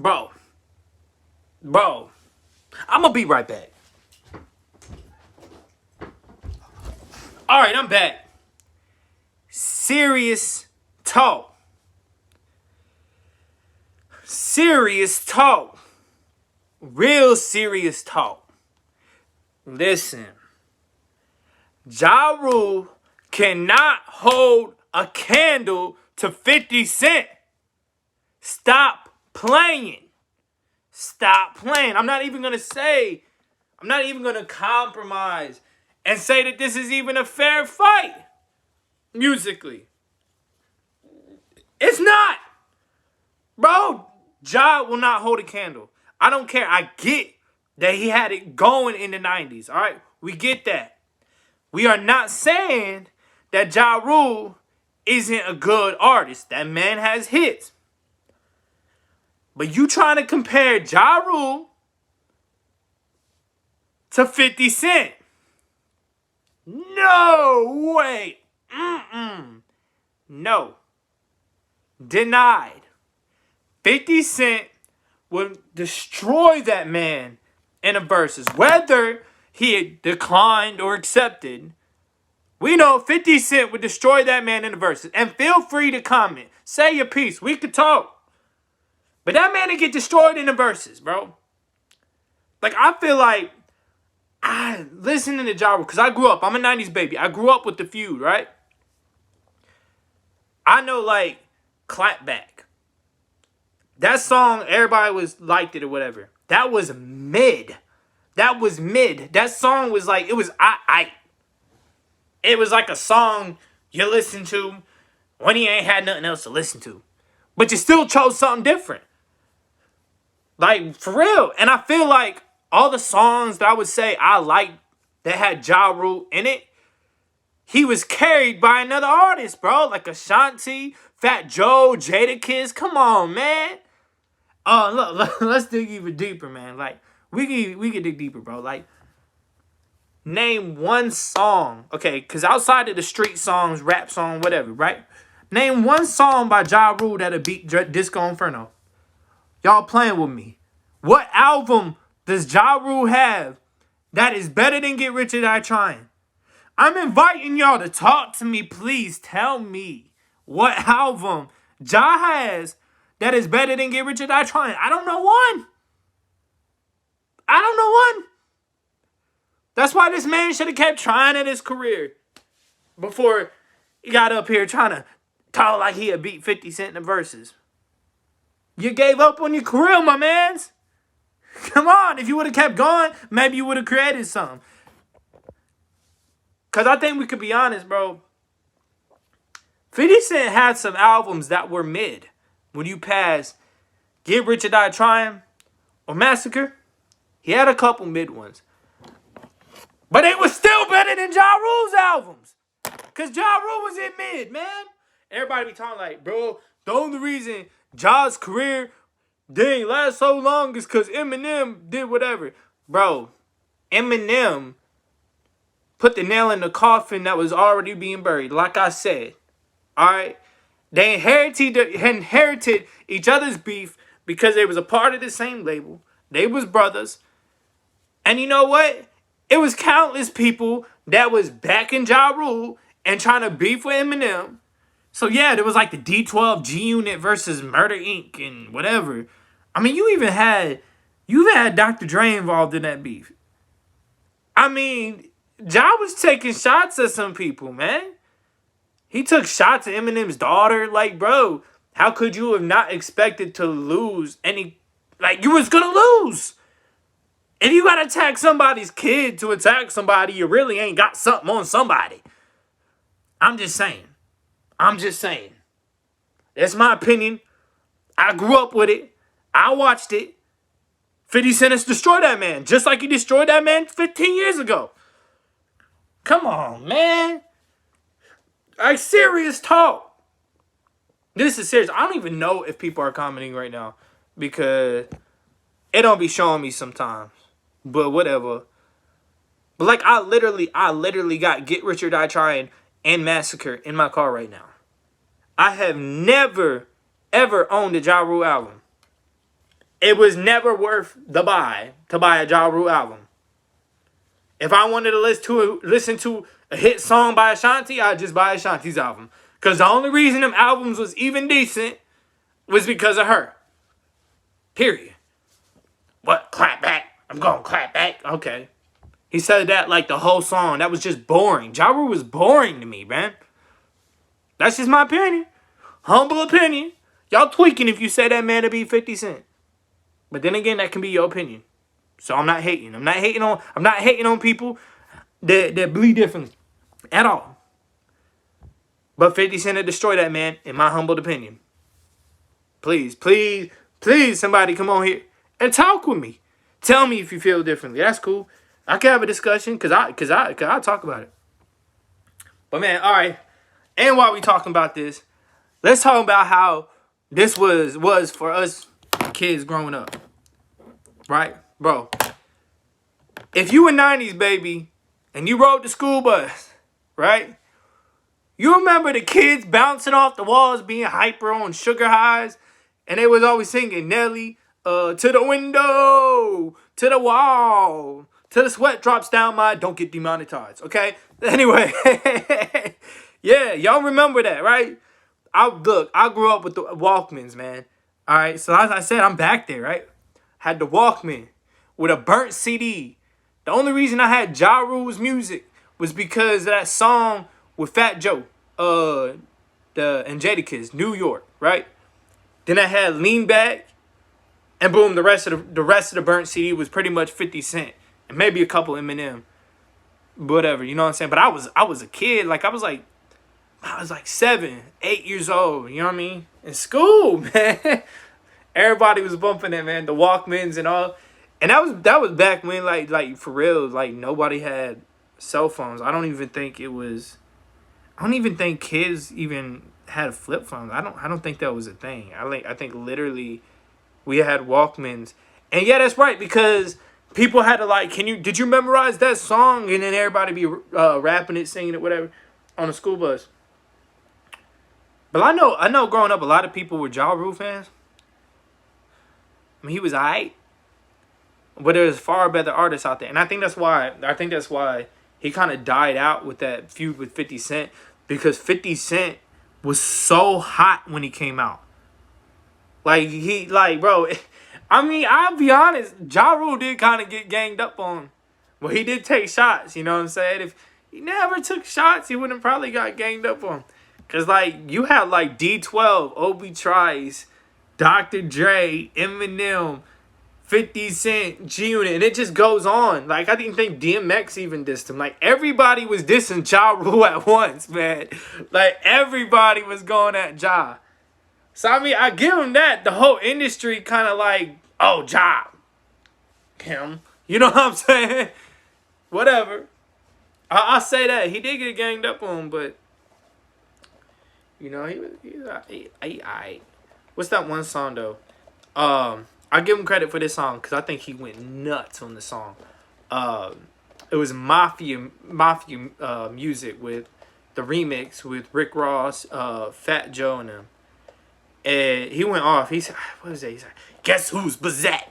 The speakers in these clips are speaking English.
Bro. Bro. I'm gonna be right back. Alright, I'm back. Serious talk. Serious talk. Real serious talk. Listen. Ja Rule cannot hold a candle to 50 Cent. Stop playing. Stop playing. I'm not even going to compromise and say that this is even a fair fight musically. It's not. Bro, Ja will not hold a candle. I don't care. I get that he had it going in the 90s. All right? We get that. We are not saying that Ja Rule isn't a good artist. That man has hits. But you trying to compare Ja Rule to 50 Cent. No way. No. Denied. 50 Cent would destroy that man in a versus. Whether he declined or accepted, we know 50 Cent would destroy that man in the verses. And feel free to comment. Say your piece. We could talk. But that man would get destroyed in the verses, bro. Like, I feel like listening to Ja Rule, because I grew up. I'm a 90s baby. I grew up with The Feud, right? I know, like, Clapback. That song, everybody liked it or whatever. That was mid. That song was like, it was It was like a song you listen to when he ain't had nothing else to listen to. But you still chose something different. Like, for real. And I feel like all the songs that I would say I liked that had Ja Rule in it, he was carried by another artist, bro. Like Ashanti, Fat Joe, Jadakiss. Come on, man. Look, let's dig even deeper, man. Like, we can dig deeper, bro. Like, name one song, okay, because outside of the street songs, rap song, whatever, right? Name one song by Ja Rule that'll beat Disco Inferno. Y'all playing with me. What album does Ja Rule have that is better than Get Rich or Die Trying? I'm inviting y'all to talk to me. Please tell me what album Ja has that is better than Get Rich or Die Trying. I don't know one. That's why this man should have kept trying in his career before he got up here trying to talk like he had beat 50 Cent in the verses. You gave up on your career, my mans. Come on, if you would have kept going, maybe you would have created something. Because I think we could be honest, bro. 50 Cent had some albums that were mid. When you pass Get Rich or Die Trying or Massacre, he had a couple mid ones. But it was still better than Ja Rule's albums. Because Ja Rule was in mid, man. Everybody be talking like, bro, the only reason Ja's career didn't last so long is because Eminem did whatever. Bro, Eminem put the nail in the coffin that was already being buried. Like I said, all right? They inherited each other's beef because they was a part of the same label. They was brothers. And you know what? It was countless people that was backing Ja Rule and trying to beef with Eminem. So yeah, there was like the D12 G Unit versus Murder Inc. and whatever. I mean, you even had Dr. Dre involved in that beef. I mean, Ja was taking shots at some people, man. He took shots at Eminem's daughter. Like, bro, how could you have not expected to lose any? Like, you was gonna lose. If you gotta attack somebody's kid to attack somebody, you really ain't got something on somebody. I'm just saying. That's my opinion. I grew up with it. I watched it. 50 Cent has destroyed that man, just like he destroyed that man 15 years ago. Come on, man. Like, serious talk. This is serious. I don't even know if people are commenting right now because it don't be showing me sometimes. But whatever. But like, I literally got Get Rich or Die Trying and Massacre in my car right now. I have never, ever owned a Ja Rule album. it was never worth the buy to buy a Ja Rule album. If I wanted to listen to a hit song by Ashanti, I'd just buy Ashanti's album. Because the only reason them albums was even decent was because of her. Period. What? Clap back. I'm going to clap back. Okay. He said that like the whole song. That was just boring. Ja Rule was boring to me, man. That's just my opinion. Humble opinion. Y'all tweaking if you say that man to be 50 Cent. But then again, that can be your opinion. So I'm not hating. I'm not hating on people that bleed differently. At all. But 50 Cent to destroy that man, in my humble opinion. Please, please, please, somebody come on here and talk with me. Tell me if you feel differently. That's cool. I can have a discussion because I talk about it. But man, all right. And while we talking about this, let's talk about how this was for us kids growing up. Right? Bro. If you a 90s baby and you rode the school bus, right? You remember the kids bouncing off the walls, being hyper on sugar highs, and they was always singing Nelly, to the window, to the wall, till the sweat drops down my don't get demonetized, okay? Anyway, yeah, y'all remember that, right? I grew up with the Walkmans, man. All right, so as I said, I'm back there, right? Had the Walkman with a burnt CD. The only reason I had Ja Rule's music was because of that song with Fat Joe, and Jadakiss, New York, right? Then I had Lean Back, and boom, the rest of the burnt CD was pretty much 50 Cent and maybe a couple Eminem, whatever, you know what I'm saying? But I was a kid, like I was like 7, 8 years old, you know what I mean? In school, man, everybody was bumping it, man, the Walkmans and all, and that was back when like for real, like nobody had cell phones. I don't even think kids even had flip phones. I don't think that was a thing. I think literally we had Walkmans. And yeah, that's right, because people had to like, did you memorize that song? And then everybody be rapping it, singing it, whatever, on the school bus. But I know growing up, a lot of people were Ja Rule fans. I mean, he was aight. But there's far better artists out there. And I think that's why he kind of died out with that feud with 50 Cent. Because 50 Cent was so hot when he came out. Bro, I mean, I'll be honest, Ja Rule did kind of get ganged up on. Well, he did take shots, you know what I'm saying? If he never took shots, he wouldn't have probably got ganged up on. Because, you had, D12, Obi Trice, Dr. Dre, Eminem, 50 Cent, G-Unit, and it just goes on. I didn't think DMX even dissed him. Everybody was dissing Ja Rule at once, man. Everybody was going at Ja. So, I mean, I give him that. The whole industry kind of oh, Ja. Him. You know what I'm saying? Whatever. I'll say that. He did get ganged up on, but, he what's that one song, though? I give him credit for this song because I think he went nuts on the song. It was Mafia music with the remix with Rick Ross, Fat Joe, and them. And he went off. He said, "What is that?" He's like, "Guess who's Bazette?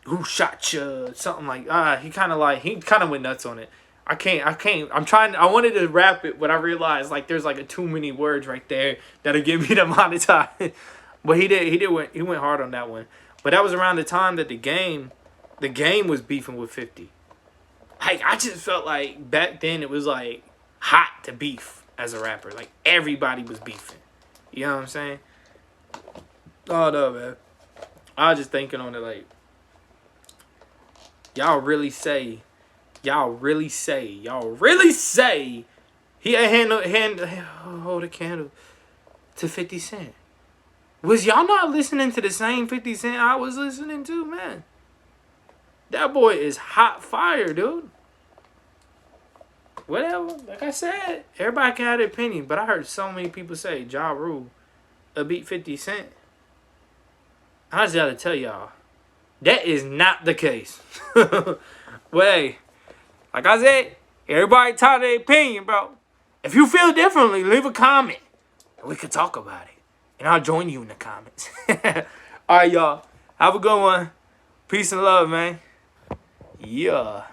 Who shot you?" Something like. He kind of went nuts on it. I can't. I wanted to rap it, but I realized there's too many words right there that'll get me demonetized. But he went hard on that one. But that was around the time that the game was beefing with 50. I just felt like back then it was hot to beef as a rapper. Everybody was beefing. You know what I'm saying? Oh no, man. I was just thinking on it y'all really say he hold a candle to 50 Cent. Was y'all not listening to the same 50 Cent I was listening to, man? That boy is hot fire, dude. Whatever. Like I said, everybody can have their opinion, but I heard so many people say Ja Rule beat 50 Cent. I just gotta tell y'all, that is not the case. Well, hey, like I said, everybody taught their opinion, bro. If you feel differently, leave a comment and we can talk about it. And I'll join you in the comments. All right, y'all. Have a good one. Peace and love, man. Yeah.